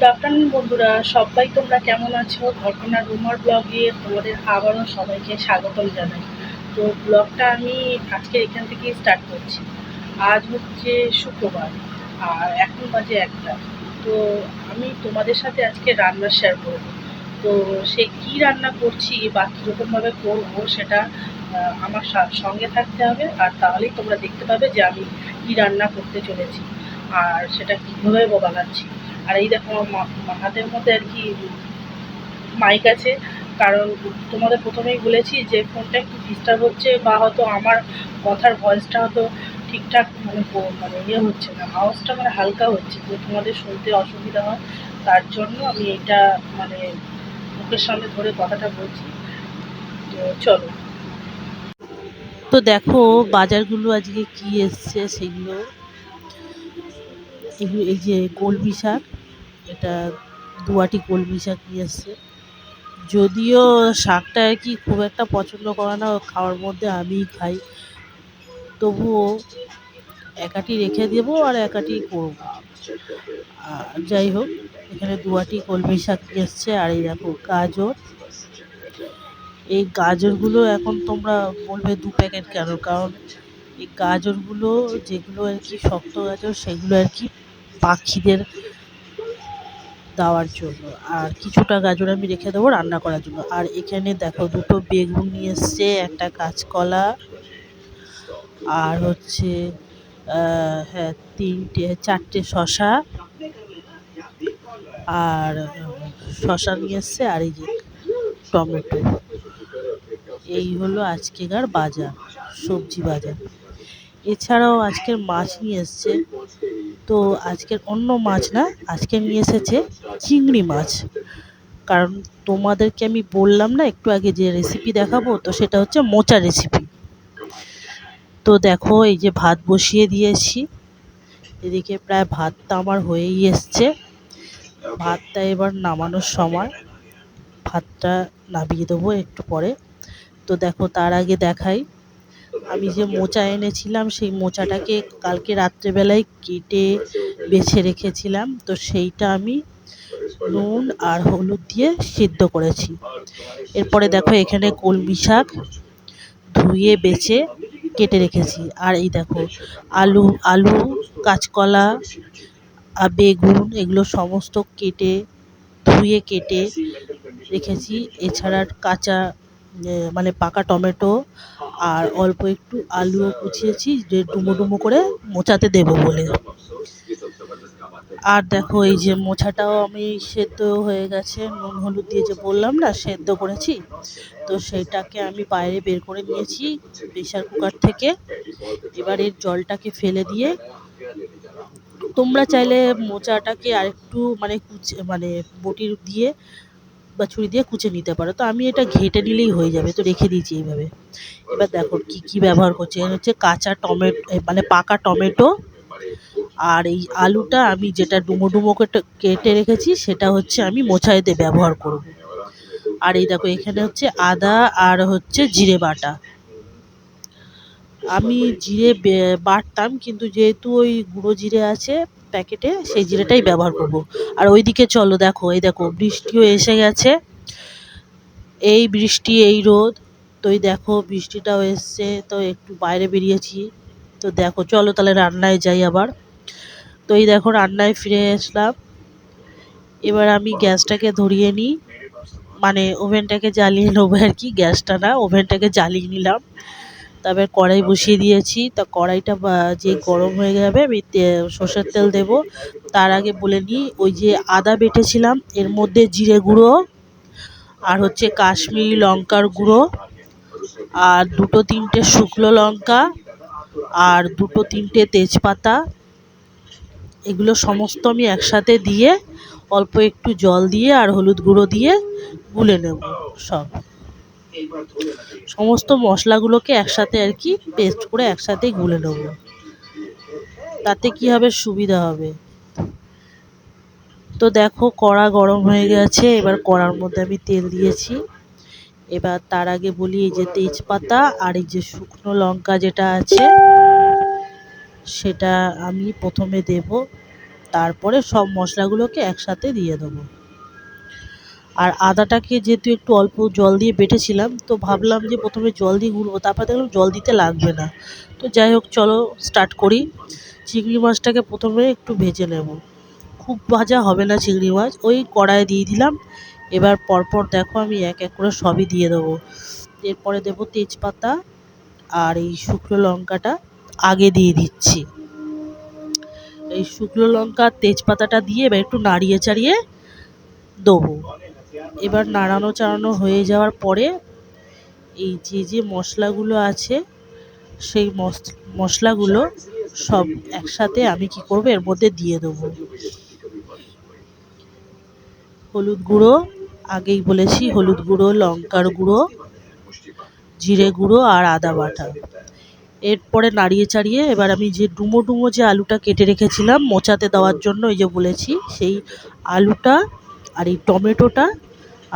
Good afternoon বন্ধুরা, সবাই তোমরা কেমন আছো? ঘটনা রুমার ব্লগে তোমাদের আবারও সবাইকে স্বাগতম জানাই। তো ব্লগটা আমি আজকে এখান থেকেই স্টার্ট করছি। আজ হচ্ছে শুক্রবার আর এখন বাজে 1টা। তো আমি তোমাদের সাথে আজকে রান্না শেয়ার করবো। তো সে কী রান্না করছি বা কীরকমভাবে করবো সেটা আমার সঙ্গে থাকতে হবে, আর তাহলেই তোমরা দেখতে পাবে যে আমি কী রান্না করতে চলেছি আর সেটা কীভাবে বানাচ্ছি। আর এই দেখো আমার হাতের মধ্যে আর কি মাইক আছে, কারণ তোমাদের প্রথমেই বলেছি যে ফোনটা একটু ডিস্টার্ব হচ্ছে বা হয়তো আমার কথার ভয়েসটা হয়তো ঠিকঠাক মানে ইয়ে হচ্ছে না, আওয়াজটা মানে হালকা হচ্ছে, তো তোমাদের শুনতে অসুবিধা হয়। তার জন্য আমি এটা মানে মুখের সামনে ধরে কথাটা বলছি। তো চলো। তো দেখো বাজারগুলো আজকে কি এসছে সেগুলো। এই যে কলমি শাক, এটা 2 আঁটি কলমি শাক নিয়ে এসছে। যদিও শাকটা আর কি খুব একটা পছন্দ করে না খাওয়ার মধ্যে, আমিই খাই, তবুও 1 আঁটি রেখে দেবো আর 1 আঁটি করবো। আর যাই হোক, এখানে 2 আঁটি কলমি শাক নিয়ে এসছে। আর এই দেখো গাজর, এই গাজরগুলো এখন তোমরা বলবে 2 প্যাকেট কেন, কারণ এই গাজরগুলো যেগুলো আর কি শক্ত গাজর সেগুলো আর কি পাখিদের দেওয়ার জন্য, আর কিছুটা গাজর আমি রেখে দেবো রান্না করার জন্য। আর এখানে দেখো 2টো বেগুন নিয়ে এসছে, একটা কাঁচকলা, আর হচ্ছে হ্যাঁ 4টে শশা, আর শশা নিয়ে এসছে, আর এই যে টমেটো। এই হলো আজকেকার বাজার, সবজি বাজার। এছাড়াও আজকের মাছ নিয়ে এসছে, তো আজকের অন্য মাছ না, আজকে নিয়ে এসেছে চিংড়ি মাছ। কারণ তোমাদেরকে আমি বললাম না একটু আগে যে রেসিপি দেখাবো, তো সেটা হচ্ছে মোচা রেসিপি। তো দেখো এই যে ভাত বসিয়ে দিয়েছি, এদিকে প্রায় ভাতটা আমার হয়েই এসছে। ভাতটা এবার নামানোর সময়, ভাতটা নামিয়ে দেবো একটু পরে। তো দেখো তার আগে দেখাই, আমি যে মোচা এনেছিলাম সেই মোচাটাকে কালকে রাত্রেবেলায় কেটে বেছে রেখেছিলাম, তো সেইটা আমি নুন আর হলুদ দিয়ে সিদ্ধ করেছি। এরপরে দেখো এখানে কলমি শাক ধুয়ে বেছে কেটে রেখেছি। আর এই দেখো আলু আলু কাঁচকলা আর বেগুন, এগুলো সমস্ত ধুয়ে কেটে রেখেছি। এছাড়া কাঁচা মানে পাকা টমেটো আর অল্প একটু আলুও কুচিয়েছি, যে ডুমো ডুমো করে মোচাতে দেবো বলে। আর দেখো এই যে মোচাটাও আমি সেদ্ধ হয়ে গেছে, নুন হলুদ দিয়ে যে বললাম না সেদ্ধ করেছি, তো সেইটাকে আমি বাইরে বের করে নিয়েছি প্রেসার কুকার থেকে। এবার এর জলটাকে ফেলে দিয়ে তোমরা চাইলে মোচাটাকে আরেকটু মানে বটি দিয়ে বা ছুরি দিয়ে কুচে নিতে পারো, তো আমি এটা ঘেটে নিলেই হয়ে যাবে, তো রেখে দিয়েছি এইভাবে। এবার দেখো কি কি ব্যবহার করছি, এর হচ্ছে কাঁচা টমেটো মানে পাকা টমেটো, আর এই আলুটা আমি যেটা ডুমো ডুমো কেটে রেখেছি সেটা হচ্ছে আমি মোচাইতে ব্যবহার করব। আর এই দেখো এখানে হচ্ছে আদা আর হচ্ছে জিরে বাটা। আমি জিরে বাটতাম, কিন্তু যেহেতু ওই গুঁড়ো জিরে আছে প্যাকেটে, সেই জিরেটাই ব্যবহার করব। আর ওইদিকে চলো দেখো, এই দেখো বৃষ্টিও এসে গেছে, এই বৃষ্টি এই রোদ। তো এই দেখো বৃষ্টিটাও এসছে, তো একটু বাইরে বেরিয়েছি। তো দেখো চলো তাহলে রান্নায় যাই আবার। তো এই দেখো রান্নায় ফিরে আসলাম। এবার আমি গ্যাসটাকে ধরিয়ে নিই, মানে ওভেনটাকে জ্বালিয়ে নেবো আর কি, গ্যাসটা না ওভেনটাকে জ্বালিয়ে নিলাম। তারপর কড়াই বসিয়ে দিয়েছি, তা কড়াইটা যে গরম হয়ে যাবে আমি সর্ষের তেল দেব। তার আগে বলে নিই, ওই যে আদা বেটেছিলাম এর মধ্যে জিরে গুঁড়ো আর হচ্ছে কাশ্মীরি লঙ্কার গুঁড়ো আর 2-3টে শুকনো লঙ্কা আর 2-3টে তেজপাতা, এগুলো সমস্ত আমি একসাথে দিয়ে অল্প একটু জল দিয়ে আর হলুদ গুঁড়ো দিয়ে গুলে নেব। সমস্ত মশলাগুলোকে একসাথে আর কি পেস্ট করে একসাথেই গুলে নেব, তাতে কি হবে সুবিধা হবে। তো দেখো কড়া গরম হয়ে গেছে, এবার কড়ার মধ্যে আমি তেল দিয়েছি। এবার তার আগে বলি, এই যে তেজপাতা আর এই যে শুকনো লঙ্কা যেটা আছে সেটা আমি প্রথমে দেব। তারপরে সব মশলাগুলোকে একসাথে দিয়ে দেবো। আর আদাটাকে যেহেতু একটু অল্প জল দিয়ে বেটেছিলাম, তো ভাবলাম যে প্রথমে জল দিয়ে গুলবো, তারপর দেখলাম জল দিতে লাগবে না। তো যাই হোক, চলো স্টার্ট করি। চিংড়ি মাছটাকে প্রথমে একটু ভেজে নেব। খুব ভাজা হবে না চিংড়ি মাছ, ওই কড়াইয়ে দিয়ে দিলাম। এবার পরপর দেখো আমি এক এক করে সবই দিয়ে দেবো। এরপরে দেবো তেজপাতা, আর এই শুকনো লঙ্কাটা আগে দিয়ে দিচ্ছি। এই শুকনো লঙ্কা তেজপাতাটা দিয়ে এবার একটু নাড়িয়ে চাড়িয়ে দেবো। এবার নাড়ানো চাড়ানো হয়ে যাওয়ার পরে এই যে মশলাগুলো আছে, সেই মশলাগুলো সব একসাথে আমি কি করবো, এর মধ্যে দিয়ে দেবো। হলুদ গুঁড়ো, আগেই বলেছি, হলুদ গুঁড়ো, লঙ্কার গুঁড়ো, জিরে গুঁড়ো আর আদা বাটা। এরপরে নাড়িয়ে চাড়িয়ে এবার আমি যে ডুমো ডুমো যে আলুটা কেটে রেখেছিলাম মোচাতে দেওয়ার জন্য, এই যে বলেছি, সেই আলুটা আর এই টমেটোটা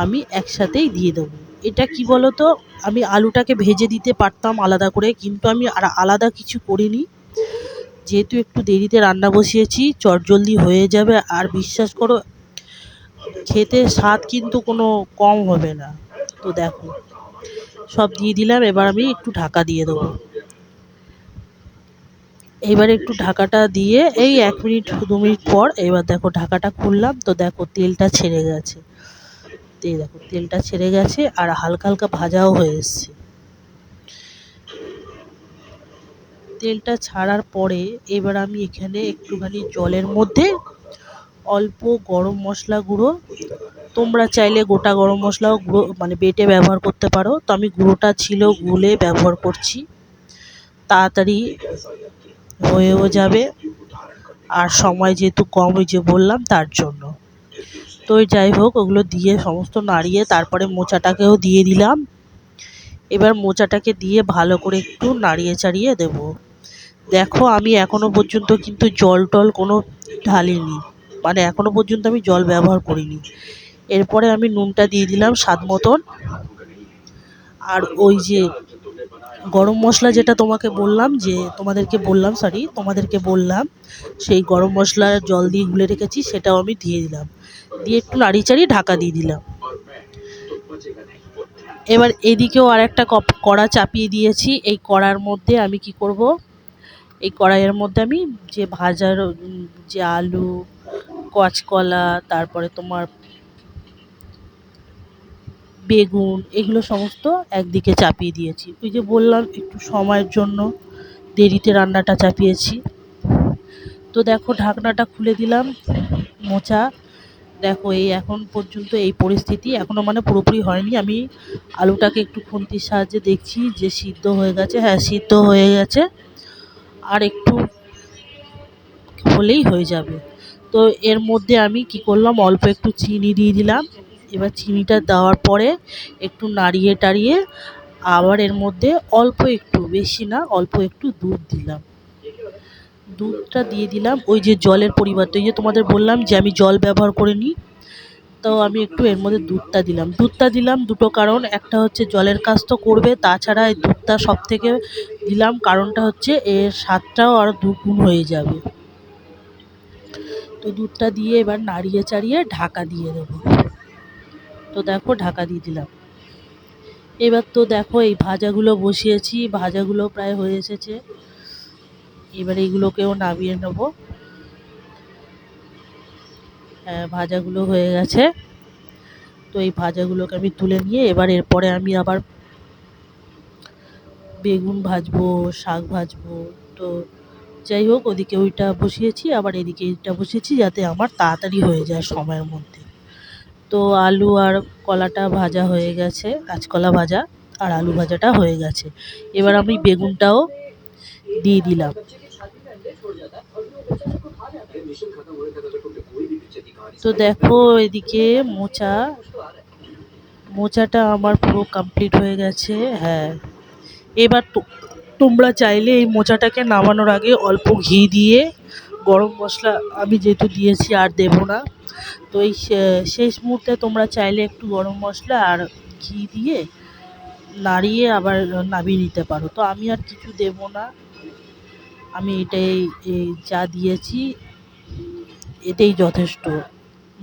আমি একসাথেই দিয়ে দেবো। এটা কি বলো তো, আমি আলুটাকে ভেজে দিতে পারতাম আলাদা করে, কিন্তু আমি আর আলাদা কিছু করিনি। যেহেতু একটু দেরিতে রান্না বসিয়েছি, চটজলদি হয়ে যাবে, আর বিশ্বাস করো খেতে স্বাদ কিন্তু কোনো কম হবে না। তো দেখো সব দিয়ে দিলাম, এবার আমি একটু ঢাকা দিয়ে দেবো। এবার একটু ঢাকাটা দিয়ে এই 1 মিনিট 2 মিনিট পর এবার দেখো ঢাকাটা খুললাম, তো দেখো তেলটা ছেড়ে গেছে। দেখো তেলটা ছেড়ে গেছে আর হালকা হালকা ভাজাও হয়ে এসছে। তেলটা ছাড়ার পরে এবার আমি এখানে একটুখানি জলের মধ্যে অল্প গরম মশলা গুঁড়ো, তোমরা চাইলে গোটা গরম মশলাও গুঁড়ো মানে বেটে ব্যবহার করতে পারো, তো আমি গুঁড়োটা ছিল গুলে ব্যবহার করছি, তাড়াতাড়ি হয়েও যাবে। আর সময় যেহেতু কম, ওই যে বললাম, তার জন্য। তো যাই হোক, ওগুলো দিয়ে সমস্ত নাড়িয়ে তারপরে মোচাটাকেও দিয়ে দিলাম। এবার মোচাটাকে দিয়ে ভালো করে একটু নাড়িয়ে চাড়িয়ে দেব। দেখো আমি এখনো পর্যন্ত কিন্তু জল টল কোনো ঢালিনি, মানে এখনো পর্যন্ত আমি জল ব্যবহার করিনি। এরপরে আমি নুনটা দিয়ে দিলাম স্বাদ মতন। আর ওই যে গরম মশলা যেটা তোমাদেরকে বললাম সেই গরম মশলার জল দিয়ে গুলে রেখেছি, সেটাও আমি দিয়ে দিলাম। দিয়ে একটু নাড়িয়ে চাড়িয়ে ঢাকা দিয়ে দিলাম। এবার এদিকেও আর একটা কড়া চাপিয়ে দিয়েছি। এই কড়ার মধ্যে আমি কি করব, এই কড়াইয়ের মধ্যে আমি যে ভাজার যে আলু, কাঁচকলা, তারপরে তোমার বেগুন, এগুলো সমস্ত একদিকে চাপিয়ে দিয়েছি। ওই যে বললাম একটু সময়ের জন্য দেরিতে রান্নাটা চাপিয়েছি। তো দেখো ঢাকনাটা খুলে দিলাম। মোচা দেখো এই এখন পর্যন্ত এই পরিস্থিতি, এখনও মানে পুরোপুরি হয়নি। আমি আলুটাকে একটু খুন্তির সাহায্যে দেখছি যে সিদ্ধ হয়ে গেছে। হ্যাঁ, সিদ্ধ হয়ে গেছে, আর একটু হলেই হয়ে যাবে। তো এর মধ্যে আমি কি করলাম, অল্প একটু চিনি দিয়ে দিলাম। এবার চিনিটা দেওয়ার পরে একটু নাড়িয়ে টাড়িয়ে আবার এর মধ্যে অল্প একটু, বেশি না, অল্প একটু দুধ দিলাম। দুধটা দিয়ে দিলাম ওই যে জলের পরিবর্তে, ওই যে তোমাদের বললাম যে আমি জল ব্যবহার করিনি, তো আমি একটু এর মধ্যে দুধটা দিলাম দুটো কারণ। একটা হচ্ছে জলের কাজ তো করবে, তাছাড়া এই দুধটা সব থেকে দিলাম কারণটা হচ্ছে এর স্বাদটাও আরও দুগুণ হয়ে যাবে। তো দুধটা দিয়ে এবার নাড়িয়ে চাড়িয়ে ঢাকা দিয়ে দেবো। তো দেখো ঢাকা দিয়ে দিলাম। এবার তো দেখো এই ভাজাগুলো বসিয়েছি, ভাজাগুলো প্রায় হয়ে এসেছে। এবার এইগুলোকেও নামিয়ে নেব। হ্যাঁ, ভাজাগুলো হয়ে গেছে। তো এই ভাজাগুলোকে আমি তুলে নিয়ে এবার এরপরে আমি আবার বেগুন ভাজবো, শাক ভাজবো। তো যাই হোক, ওদিকে ওইটা বসিয়েছি, আবার এদিকে এইটা বসিয়েছি, যাতে আমার তাড়াতাড়ি হয়ে যায় সময়ের মধ্যে। তো আলু আর কলাটা ভাজা হয়ে গেছে, কাঁচকলা ভাজা আর আলু ভাজাটা হয়ে গেছে। এবার আমি বেগুনটাও দিয়ে দিলাম। তো দেখো এদিকে মোচাটা আমার পুরো কমপ্লিট হয়ে গেছে। হ্যাঁ, এবার তোমরা চাইলে এই মোচাটাকে নামানোর আগে অল্প ঘি দিয়ে, গরম মশলা আমি যেহেতু দিয়েছি আর দেব না, তো এই শেষ মুহূর্তে তোমরা চাইলে একটু গরম মশলা আর ঘি দিয়ে নাড়িয়ে আবার নামিয়ে নিতে পারো। তো আমি আর কিছু দেব না, আমি এটাই যা দিয়েছি এতেই যথেষ্ট।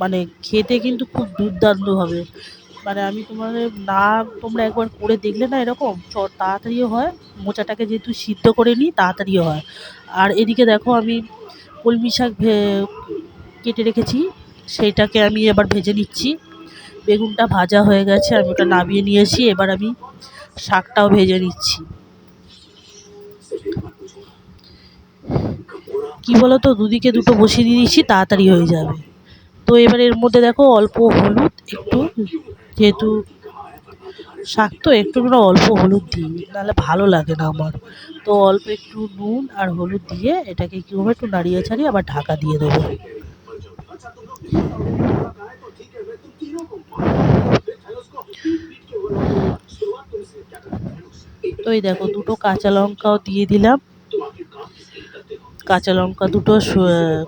মানে খেতে কিন্তু খুব দুর্দান্ত হবে। মানে আমি তোমাদের তোমরা একবার করে দেখলে না এরকম তাড়াতাড়িও হয়, মোচাটাকে যেহেতু সিদ্ধ করে নিই তাড়াতাড়িও হয়। আর এদিকে দেখো আমি কলমি শাক কেটে রেখেছি, সেইটাকে আমি এবার ভেজে নিচ্ছি। বেগুনটা ভাজা হয়ে গেছে, আমি ওটা নামিয়ে নিয়েছি। এবার আমি শাকটাও ভেজে নিচ্ছি। কি বলতো, দুদিকে দুটো বসিয়ে দিয়েছি, তাড়াতাড়ি হয়ে যাবে। তো এবার এর মধ্যে দেখো অল্প হলুদ একটু, যেহেতু শাক তো একটু না অল্প হলুদ দিই, নাহলে ভালো লাগে না আমার। তো অল্প একটু নুন আর হলুদ দিয়ে এটাকে কি করবো, একটু নাড়িয়ে ছাড়িয়ে আবার ঢাকা দিয়ে দেবো। তো এই দেখো দুটো কাঁচা লঙ্কাও দিয়ে দিলাম। কাঁচা লঙ্কা দুটো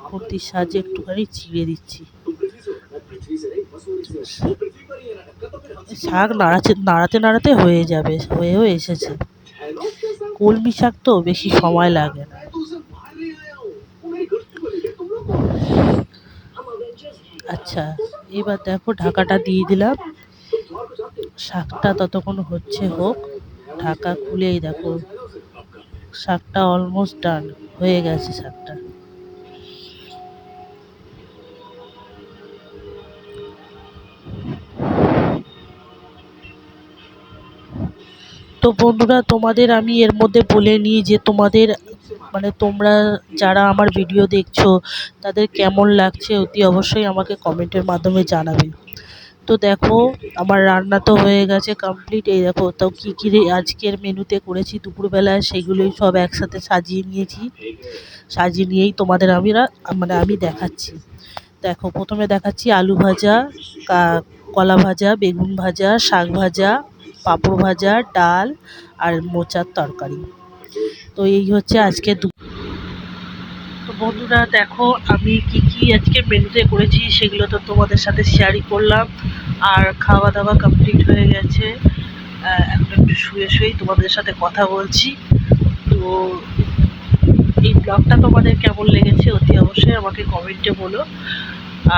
খুন্তির সাহায্যে একটুখানি চিড়ে দিচ্ছি। শাক নাড়াতে নাড়াতে হয়ে যাবে, হয়েও এসেছে। কলমি শাক তো বেশি সময় লাগে না। আচ্ছা, এবার দেখো ঢাকাটা দিয়ে দিলাম। শাকটা ততক্ষণ হোক। ঢাকা খুলেই দেখো শাকটা অলমোস্ট ডান হয়ে গেছে শাকটা। তো বন্ধুরা, তোমাদের আমি এর মধ্যে বলে নিই যে তোমাদের মানে তোমরা যারা আমার ভিডিও দেখছো তাদের কেমন লাগছে অতি অবশ্যই আমাকে কমেন্টের মাধ্যমে জানাবে। তো দেখো আমার রান্না তো হয়ে গেছে কমপ্লিট। এই দেখো তো কী কী আজকের মেনুতে করেছি দুপুরবেলায়, সেগুলোই সব একসাথে সাজিয়ে নিয়েছি। সাজিয়ে নিয়েই তোমাদের আমি দেখাচ্ছি। দেখো প্রথমে দেখাচ্ছি আলু ভাজা, কলা ভাজা, বেগুন ভাজা, শাক ভাজা, পাঁপড় ভাজা, ডাল আর মোচার তরকারি। তো এই হচ্ছে আজকে তো বন্ধুরা দেখো আমি কি কি আজকে মেনুতে করেছি সেগুলো তো তোমাদের সাথে শেয়ারই করলাম। আর খাওয়া দাওয়া কমপ্লিট হয়ে গেছে, এখন একটু শুয়েই তোমাদের সাথে কথা বলছি। তো এই ব্লগটা তোমাদের কেমন লেগেছে অতি অবশ্যই আমাকে কমেন্টে বলো।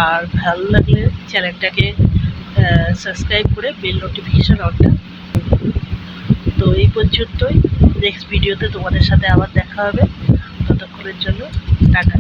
আর ভালো লাগলে চ্যানেলটাকে সাবস্ক্রাইব করে বেল নোটিফিকেশন অনটা। তো এই পর্যন্তই, নেক্সট ভিডিওতে তোমাদের সাথে আবার দেখা হবে। ততক্ষণের জন্য টাটা।